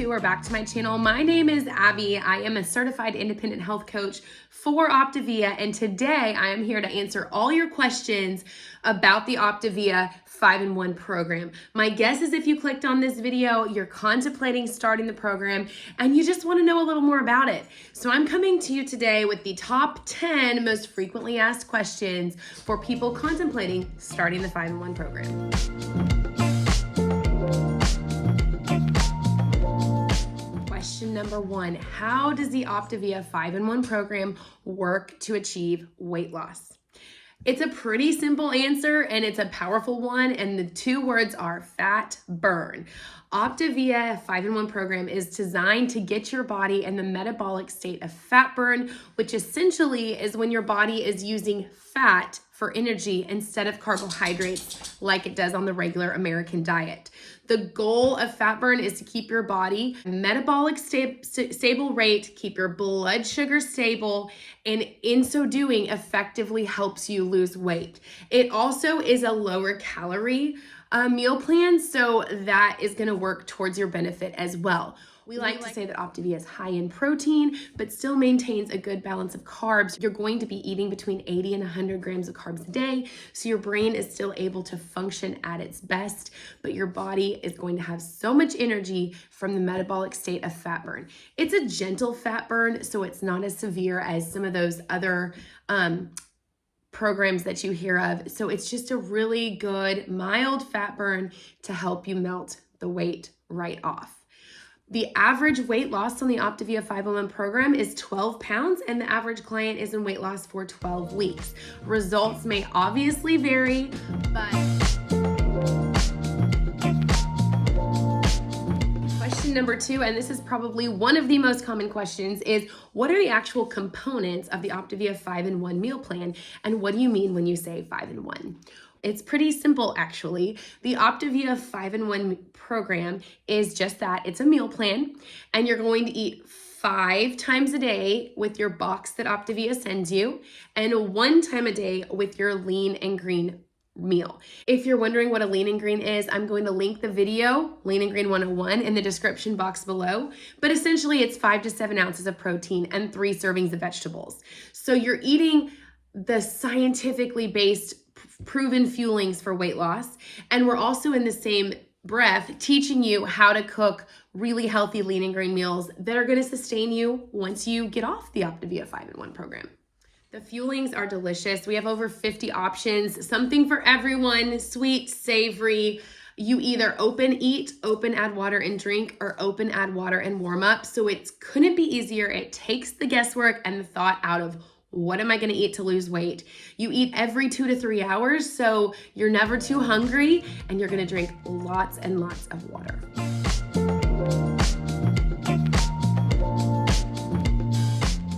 to or back to my channel. My name is Abby. I am a certified independent health coach for Optavia, and today I am here to answer all your questions about the Optavia 5-in-1 program. My guess is if you clicked on this video, you're contemplating starting the program and you just want to know a little more about it. So I'm coming to you today with the top 10 most frequently asked questions for people contemplating starting the 5-in-1 program. Question number 1, how does the Optavia 5-in-1 program work to achieve weight loss? It's a pretty simple answer and it's a powerful one, and the two words are fat burn. Optavia 5-in-1 program is designed to get your body in the metabolic state of fat burn, which essentially is when your body is using fat for energy instead of carbohydrates like it does on the regular American diet. The goal of fat burn is to keep your body metabolic stable rate, keep your blood sugar stable, and in so doing effectively helps you lose weight. It also is a lower calorie meal plan, so that is going to work towards your benefit as well. We like to say that Optavia is high in protein, but still maintains a good balance of carbs. You're going to be eating between 80 and 100 grams of carbs a day, so your brain is still able to function at its best, but your body is going to have so much energy from the metabolic state of fat burn. It's a gentle fat burn, so it's not as severe as some of those other programs that you hear of. So it's just a really good, mild fat burn to help you melt the weight right off. The average weight loss on the Optavia 5-in-1 program is 12 pounds, and the average client is in weight loss for 12 weeks. Results may obviously vary, but question number 2, and this is probably one of the most common questions, is what are the actual components of the Optavia 5-in-1 meal plan, and what do you mean when you say 5-in-1? It's pretty simple, actually. The Optavia 5-in-1 program is just that. It's a meal plan, and you're going to eat 5 times a day with your box that Optavia sends you, and 1 time a day with your lean and green meal. If you're wondering what a lean and green is, I'm going to link the video, Lean and Green 101, in the description box below. But essentially, it's 5 to 7 ounces of protein and 3 servings of vegetables. So you're eating the scientifically based proven fuelings for weight loss. And we're also in the same breath teaching you how to cook really healthy lean and green meals that are going to sustain you once you get off the Optavia 5-in-1 program. The fuelings are delicious. We have over 50 options, something for everyone, sweet, savory. You either open, eat, open, add water and drink, or open, add water and warm up. So it couldn't be easier. It takes the guesswork and the thought out of what am I going to eat to lose weight? You eat every 2 to 3 hours, so you're never too hungry, and you're going to drink lots and lots of water.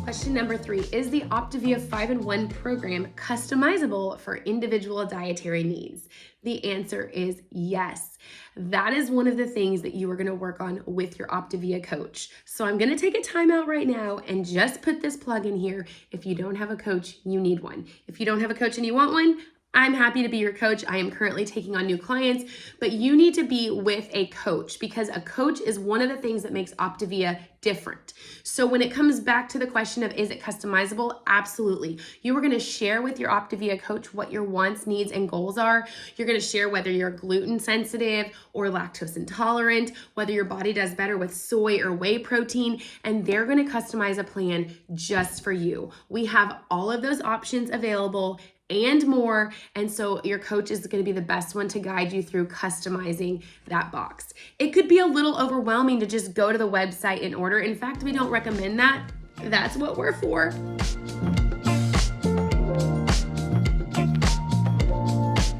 Question number 3, is the Optavia 5-in-1 program customizable for individual dietary needs? The answer is yes. That is one of the things that you are going to work on with your Optavia coach. So I'm going to take a timeout right now and just put this plug in here. If you don't have a coach, you need one. If you don't have a coach and you want one, I'm happy to be your coach. I am currently taking on new clients, but you need to be with a coach because a coach is one of the things that makes Optavia different. So when it comes back to the question of is it customizable? Absolutely. You are going to share with your Optavia coach what your wants, needs, and goals are. You're going to share whether you're gluten sensitive or lactose intolerant, whether your body does better with soy or whey protein, and they're going to customize a plan just for you. We have all of those options available and more. And so your coach is going to be the best one to guide you through customizing that box. It could be a little overwhelming to just go to the website and order. In fact, we don't recommend that. That's what we're for.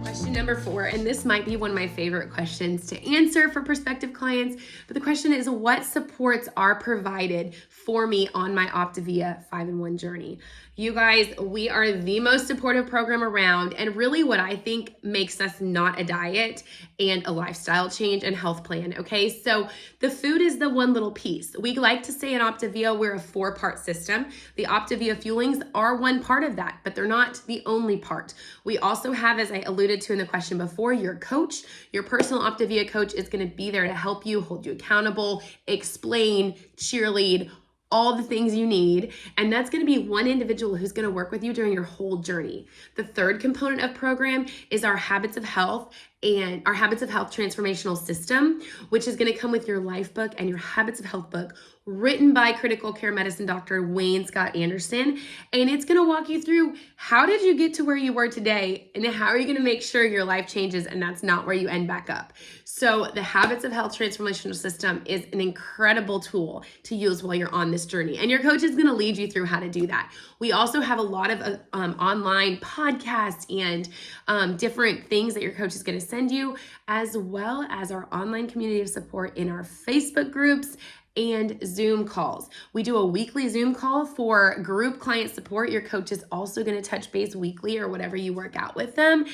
Question number 4, and this might be one of my favorite questions to answer for prospective clients, but the question is, what supports are provided for me on my Optavia 5-in-1 journey? You guys, we are the most supportive program around, and really what I think makes us not a diet and a lifestyle change and health plan, okay? So the food is the one little piece. We like to say in Optavia, we're a 4-part system. The Optavia fuelings are one part of that, but they're not the only part. We also have, as I alluded to in the question before, your coach. Your personal Optavia coach is gonna be there to help you, hold you accountable, explain, cheerlead, all the things you need. And that's going to be one individual who's going to work with you during your whole journey. The third component of program is our Habits of Health and our Habits of Health transformational system, which is going to come with your life book and your Habits of Health book, written by critical care medicine Dr. Wayne Scott Anderson. And it's going to walk you through how did you get to where you were today and how are you going to make sure your life changes and that's not where you end back up. So the Habits of Health transformational system is an incredible tool to use while you're on this journey. And your coach is going to lead you through how to do that. We also have a lot of online podcasts and different things that your coach is going to send you, as well as our online community of support in our Facebook groups and Zoom calls. We do a weekly Zoom call for group client support. Your coach is also going to touch base weekly or whatever you work out with them.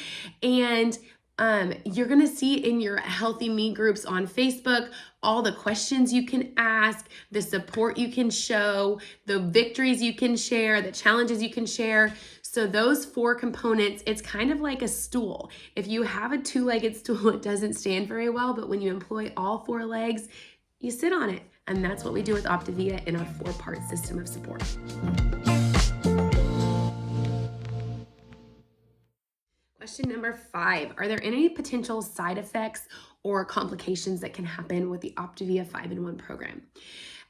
And you're going to see in your Healthy Me groups on Facebook all the questions you can ask, the support you can show, the victories you can share, the challenges you can share. So those 4 components, it's kind of like a stool. If you have a 2-legged stool, it doesn't stand very well, but when you employ all 4 legs, you sit on it. And that's what we do with Optavia in our 4-part system of support. Question number 5, are there any potential side effects or complications that can happen with the Optavia 5-in-1 program?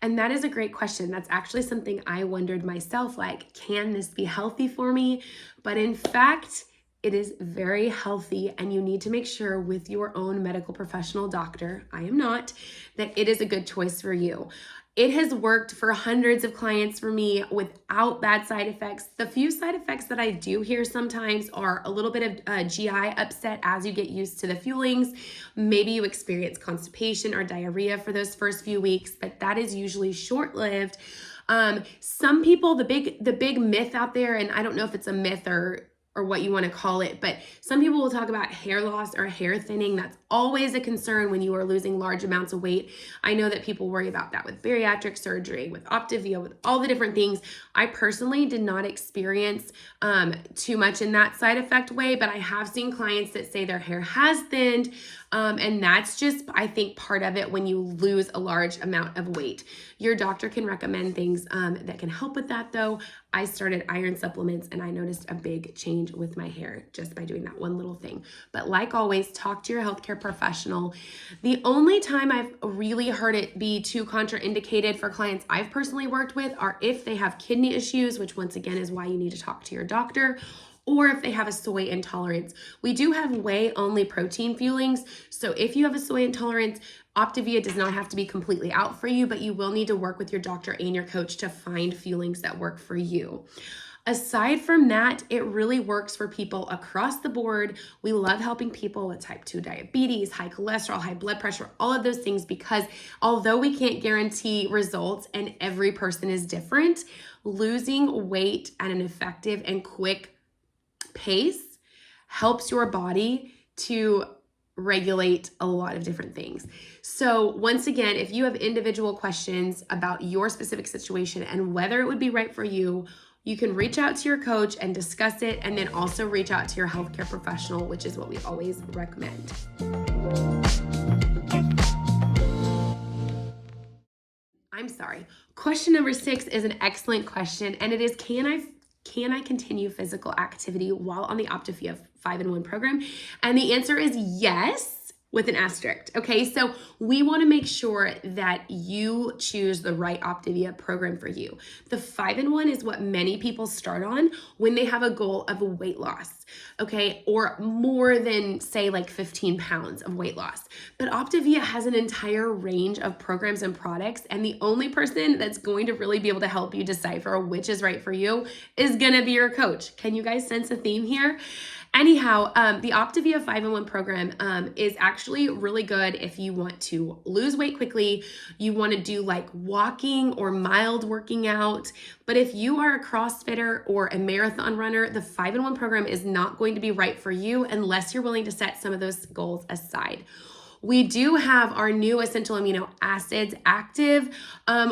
And that is a great question. That's actually something I wondered myself, like, can this be healthy for me? But in fact, it is very healthy, and you need to make sure with your own medical professional doctor, I am not, that it is a good choice for you. It has worked for hundreds of clients for me without bad side effects. The few side effects that I do hear sometimes are a little bit of GI upset as you get used to the fuelings. Maybe you experience constipation or diarrhea for those first few weeks, but that is usually short-lived. Some people, the big myth out there, and I don't know if it's a myth or what you want to call it, but some people will talk about hair loss or hair thinning. That's always a concern when you are losing large amounts of weight. I know that people worry about that with bariatric surgery, with Optavia, with all the different things. I personally did not experience too much in that side effect way, but I have seen clients that say their hair has thinned, and that's just, I think, part of it when you lose a large amount of weight. Your doctor can recommend things that can help with that, though. I started iron supplements and I noticed a big change with my hair just by doing that one little thing. But like always, talk to your healthcare professional. The only time I've really heard it be too contraindicated for clients I've personally worked with are if they have kidney issues, which once again is why you need to talk to your doctor, or if they have a soy intolerance. We do have whey-only protein fuelings, so if you have a soy intolerance, Optavia does not have to be completely out for you, but you will need to work with your doctor and your coach to find fuelings that work for you. Aside from that, it really works for people across the board. We love helping people with type 2 diabetes, high cholesterol, high blood pressure, all of those things, because although we can't guarantee results and every person is different, losing weight at an effective and quick pace helps your body to regulate a lot of different things. So once again, if you have individual questions about your specific situation and whether it would be right for you, you can reach out to your coach and discuss it, and then also reach out to your healthcare professional, which is what we always recommend. I'm sorry. Question number 6 is an excellent question, and it is, can I continue physical activity while on the Optavia 5-in-1 program? And the answer is yes, with an asterisk. Okay, so we want to make sure that you choose the right Optavia program for you. The 5-in-1 is what many people start on when they have a goal of weight loss, okay, or more than, say, like 15 pounds of weight loss. But Optavia has an entire range of programs and products, and the only person that's going to really be able to help you decipher which is right for you is going to be your coach. Can you guys sense a theme here? Anyhow, the Optavia 5-in-1 program is actually really good if you want to lose weight quickly, you want to do like walking or mild working out. But if you are a CrossFitter or a marathon runner, the 5-in-1 program is not going to be right for you unless you're willing to set some of those goals aside. We do have our new essential amino acids active,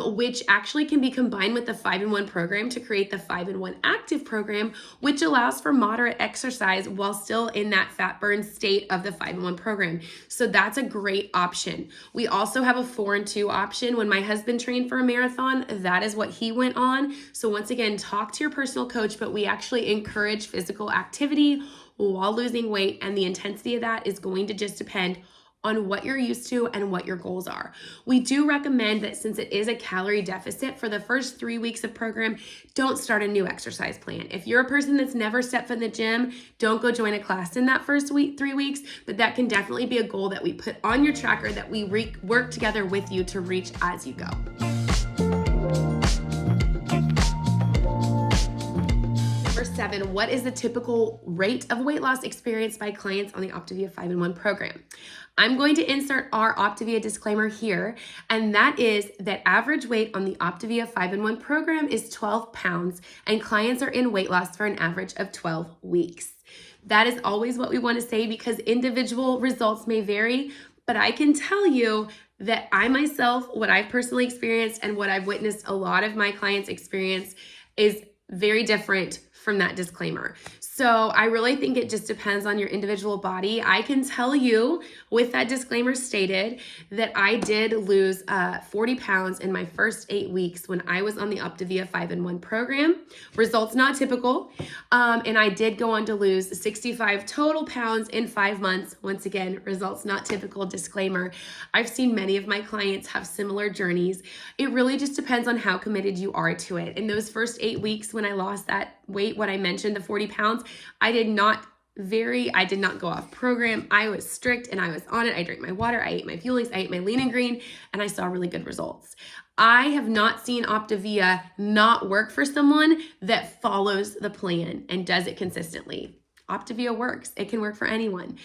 which actually can be combined with the 5-in-1 program to create the 5-in-1 active program, which allows for moderate exercise while still in that fat burn state of the 5-in-1 program. So that's a great option. We also have a 4-in-2 option. When my husband trained for a marathon, that is what he went on. So once again, talk to your personal coach, but we actually encourage physical activity while losing weight, and the intensity of that is going to just depend on what you're used to and what your goals are. We do recommend that since it is a calorie deficit for the first 3 weeks of program, don't start a new exercise plan. If you're a person that's never stepped foot in the gym, don't go join a class in that first 3 weeks, but that can definitely be a goal that we put on your tracker that we work together with you to reach as you go. Number 7, what is the typical rate of weight loss experienced by clients on the Optavia 5-in-1 program? I'm going to insert our Optavia disclaimer here, and that is that average weight on the Optavia 5-in-1 program is 12 pounds, and clients are in weight loss for an average of 12 weeks. That is always what we want to say because individual results may vary, but I can tell you that I myself, what I've personally experienced and what I've witnessed a lot of my clients experience is very different from that disclaimer. So I really think it just depends on your individual body. I can tell you with that disclaimer stated that I did lose 40 pounds in my first 8 weeks when I was on the Optavia 5-in-1 program. Results not typical. And I did go on to lose 65 total pounds in 5 months. Once again, results not typical, disclaimer. I've seen many of my clients have similar journeys. It really just depends on how committed you are to it. In those first 8 weeks when I lost that weight, what I mentioned, the 40 pounds, I did not go off program. I was strict and I was on it. I drank my water, I ate my fuelings, I ate my lean and green, and I saw really good results. I have not seen Optavia not work for someone that follows the plan and does it consistently. Optavia works. It can work for anyone.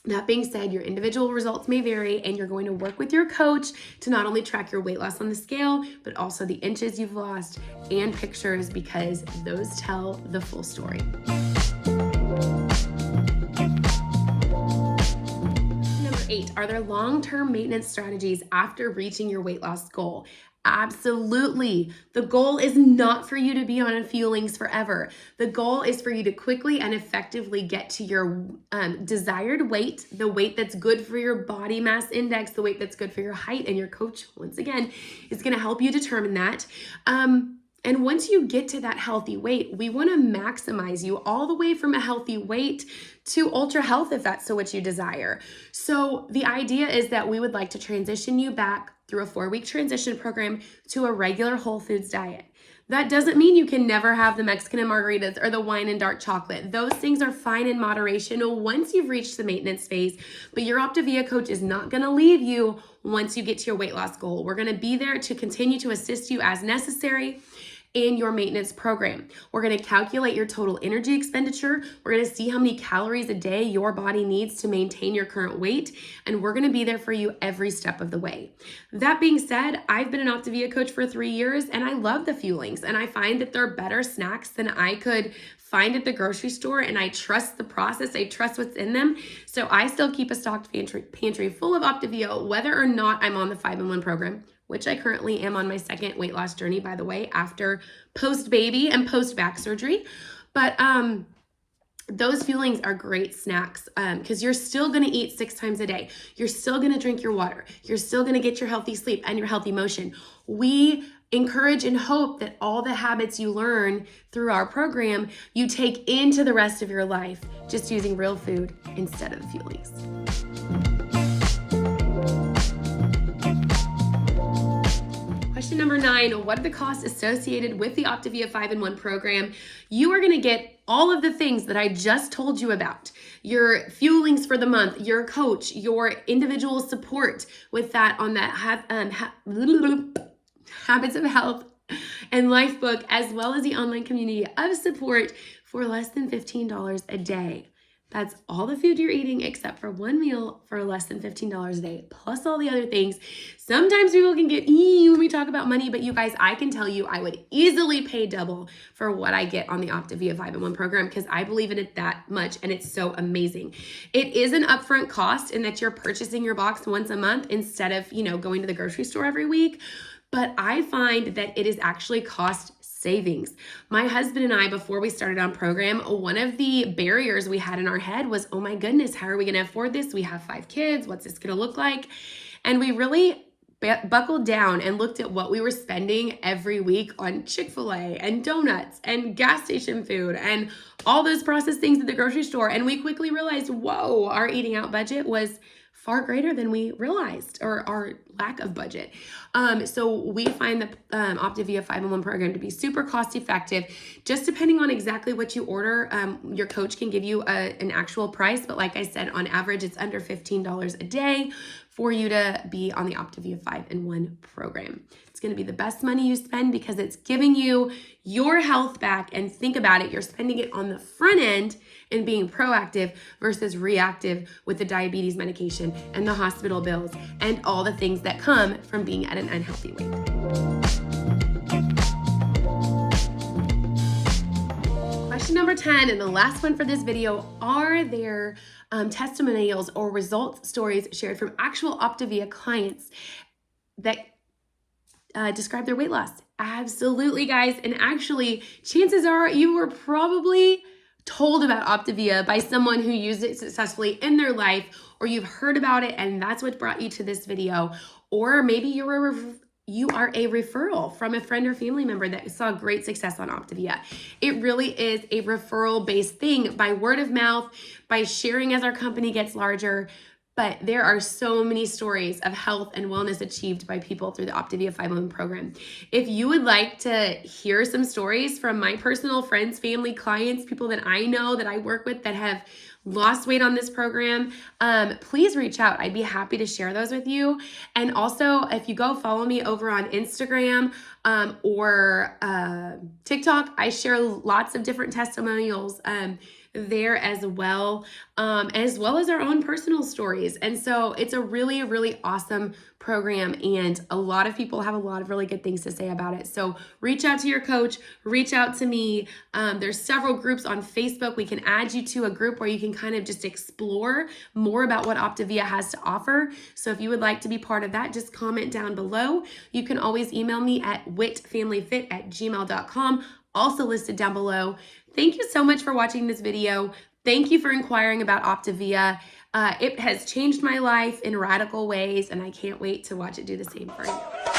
That being said, your individual results may vary, and you're going to work with your coach to not only track your weight loss on the scale, but also the inches you've lost and pictures because those tell the full story. Number 8, are there long-term maintenance strategies after reaching your weight loss goal? Absolutely. The goal is not for you to be on fuelings forever. The goal is for you to quickly and effectively get to your desired weight, the weight that's good for your body mass index, the weight that's good for your height, and your coach, once again, is going to help you determine that. And once you get to that healthy weight, we want to maximize you all the way from a healthy weight to ultra health if that's so what you desire. So the idea is that we would like to transition you back through a 4-week transition program to a regular whole foods diet. That doesn't mean you can never have the Mexican and margaritas or the wine and dark chocolate. Those things are fine in moderation once you've reached the maintenance phase, but your Optavia coach is not going to leave you once you get to your weight loss goal. We're going to be there to continue to assist you as necessary in your maintenance program. We're going to calculate your total energy expenditure. We're going to see how many calories a day your body needs to maintain your current weight, and we're going to be there for you every step of the way. That being said, I've been an Optavia coach for 3 years, and I love the fuelings, and I find that they're better snacks than I could find at the grocery store, and I trust the process. I trust what's in them. So I still keep a stocked pantry full of Optavia, whether or not I'm on the 5-in-1 program, which I currently am on my second weight loss journey, by the way, after post-baby and post-back surgery. But those fuelings are great snacks because you're still going to eat 6 times a day. You're still going to drink your water. You're still going to get your healthy sleep and your healthy motion. We encourage and hope that all the habits you learn through our program, you take into the rest of your life, just using real food instead of the fuelings. Question number 9, what are the costs associated with the Optavia 5-in-1 program? You are going to get all of the things that I just told you about. Your fuelings for the month, your coach, your individual support with that on that Habits of Health and Life book, as well as the online community of support for less than $15 a day. That's all the food you're eating except for one meal for less than $15 a day, plus all the other things. Sometimes people can get when we talk about money, but you guys, I can tell you I would easily pay double for what I get on the Optavia 5-in-1 program because I believe in it that much and it's so amazing. It is an upfront cost in that you're purchasing your box once a month instead of, going to the grocery store every week. But I find that it is actually cost savings. My husband and I, before we started on program, one of the barriers we had in our head was, oh my goodness, how are we going to afford this? We have 5 kids. What's this going to look like? And we really buckled down and looked at what we were spending every week on Chick-fil-A and donuts and gas station food and all those processed things at the grocery store. And we quickly realized, whoa, our eating out budget was far greater than we realized, or our lack of budget. So we find the Optavia 5-in-1 program to be super cost effective. Just depending on exactly what you order, your coach can give you an actual price. But like I said, on average, it's under $15 a day for you to be on the Optavia 5-in-1 program. It's going to be the best money you spend because it's giving you your health back. And think about it, you're spending it on the front end and being proactive versus reactive with the diabetes medication and the hospital bills and all the things that come from being at an unhealthy weight. Question number 10, and the last one for this video, are there testimonials or results stories shared from actual Optavia clients that describe their weight loss? Absolutely, guys. And actually, chances are you were probably told about Optavia by someone who used it successfully in their life, or you've heard about it and that's what brought you to this video. Or maybe you are a referral from a friend or family member that saw great success on Optavia. It really is a referral-based thing by word of mouth, by sharing as our company gets larger. But there are so many stories of health and wellness achieved by people through the Optavia 5-in-1 program. If you would like to hear some stories from my personal friends, family, clients, people that I know that I work with that have lost weight on this program, please reach out. I'd be happy to share those with you. And also, if you go follow me over on Instagram or TikTok, I share lots of different testimonials there as well as our own personal stories. And so it's a really, really awesome program, and a lot of people have a lot of really good things to say about it. So reach out to your coach, reach out to me. There's several groups on Facebook. We can add you to a group where you can kind of just explore more about what Optavia has to offer. So if you would like to be part of that, just comment down below. You can always email me at witfamilyfit@gmail.com, also listed down below. Thank you so much for watching this video. Thank you for inquiring about Optavia. It has changed my life in radical ways, and I can't wait to watch it do the same for you.